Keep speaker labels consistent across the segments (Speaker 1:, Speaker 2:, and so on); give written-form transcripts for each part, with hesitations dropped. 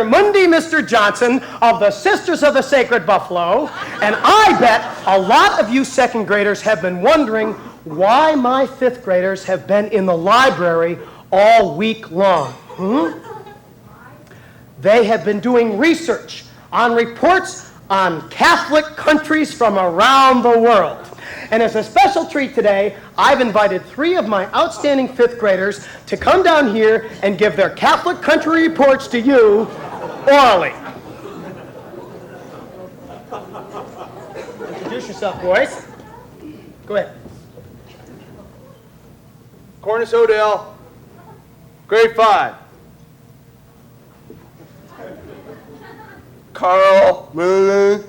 Speaker 1: Mundhi, Mr. Johnson of the Sisters of the Sacred Buffalo, and I bet a lot of you second graders have been wondering why my fifth graders have been in the library all week long. They have been doing research on reports on Catholic countries from around the world. And as a special treat today, I've invited 3 of my outstanding fifth graders to come down here and give their Catholic country reports to you orally. Introduce yourself, boys. Go ahead.
Speaker 2: Cornish Odell, grade 5. Carl Lily.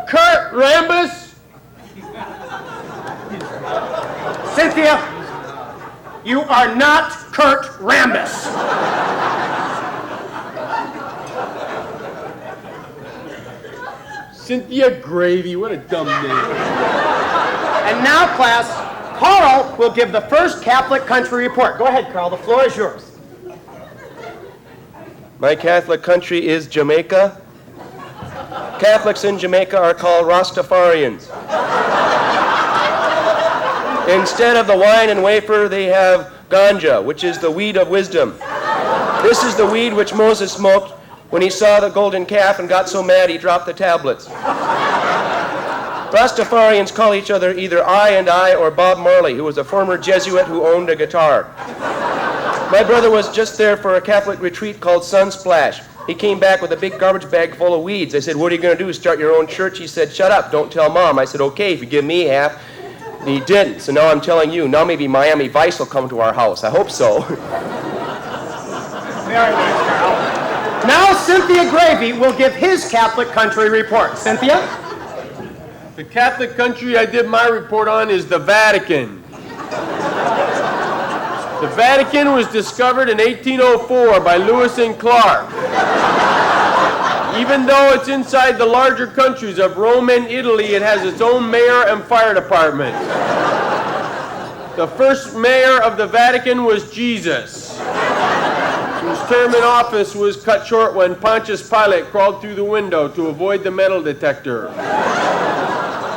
Speaker 2: Kurt Rambus.
Speaker 1: Cynthia, you are not Kurt Rambus.
Speaker 2: Cynthia Gravy, what a dumb name.
Speaker 1: And now, class, Carl will give the first Catholic country report. Go ahead, Carl, the floor is yours.
Speaker 3: My Catholic country is Jamaica. Catholics in Jamaica are called Rastafarians. Instead of the wine and wafer, they have ganja, which is the weed of wisdom. This is the weed which Moses smoked when he saw the golden calf and got so mad he dropped the tablets. Rastafarians call each other either I and I or Bob Marley, who was a former Jesuit who owned a guitar. My brother was just there for a Catholic retreat called Sunsplash. He came back with a big garbage bag full of weeds. I said, "What are you going to do, start your own church?" He said, "Shut up, don't tell Mom." I said, "Okay, if you give me half." And he didn't, so now I'm telling you. Now maybe Miami Vice will come to our house. I hope so.
Speaker 1: Very nice, Carl. Now Cynthia Gravy will give his Catholic country report. Cynthia?
Speaker 2: The Catholic country I did my report on is the Vatican. The Vatican was discovered in 1804 by Lewis and Clark. Even though it's inside the larger countries of Rome and Italy, it has its own mayor and fire department. The first mayor of the Vatican was Jesus, whose term in office was cut short when Pontius Pilate crawled through the window to avoid the metal detector.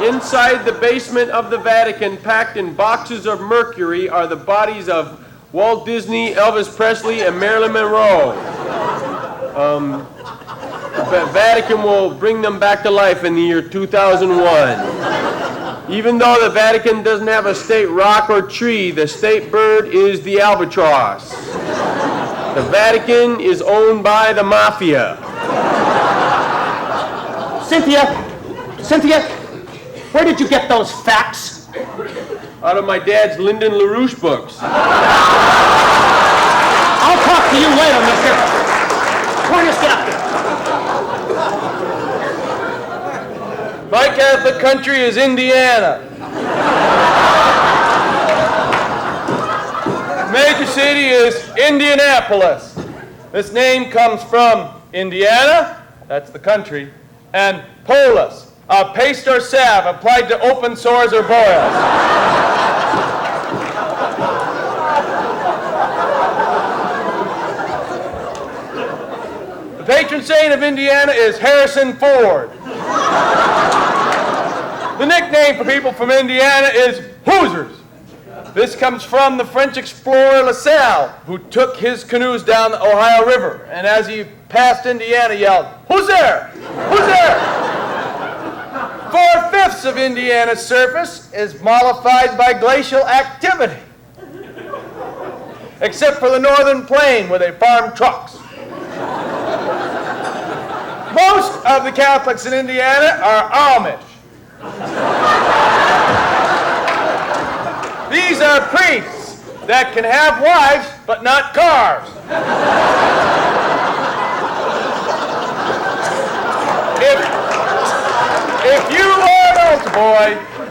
Speaker 2: Inside the basement of the Vatican, packed in boxes of mercury, are the bodies of Walt Disney, Elvis Presley, and Marilyn Monroe. The Vatican will bring them back to life in the year 2001. Even though the Vatican doesn't have a state rock or tree, the state bird is the albatross. The Vatican is owned by the mafia.
Speaker 1: Cynthia, where did you get those facts?
Speaker 2: Out of my dad's Lyndon LaRouche books.
Speaker 1: I'll talk to you later, mister. Cornish Captain.
Speaker 3: My Catholic country is Indiana. Major city is Indianapolis. This name comes from Indiana, that's the country, and polis, a paste or salve applied to open sores or boils. The patron saint of Indiana is Harrison Ford. The nickname for people from Indiana is Hoosiers. This comes from the French explorer La Salle, who took his canoes down the Ohio River, and as he passed Indiana yelled, "Who's there? Who's there?" 4/5 of Indiana's surface is mollified by glacial activity, except for the northern plain where they farm trucks. Most of the Catholics in Indiana are Amish. These are priests that can have wives but not cars.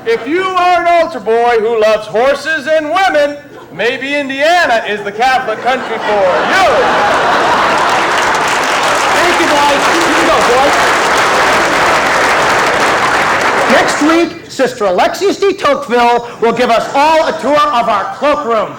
Speaker 3: If you are an altar boy who loves horses and women, maybe Indiana is the Catholic country for you.
Speaker 1: Thank you, guys. Here you go, boys. Next week, Sister Alexis de Tocqueville will give us all a tour of our cloakroom.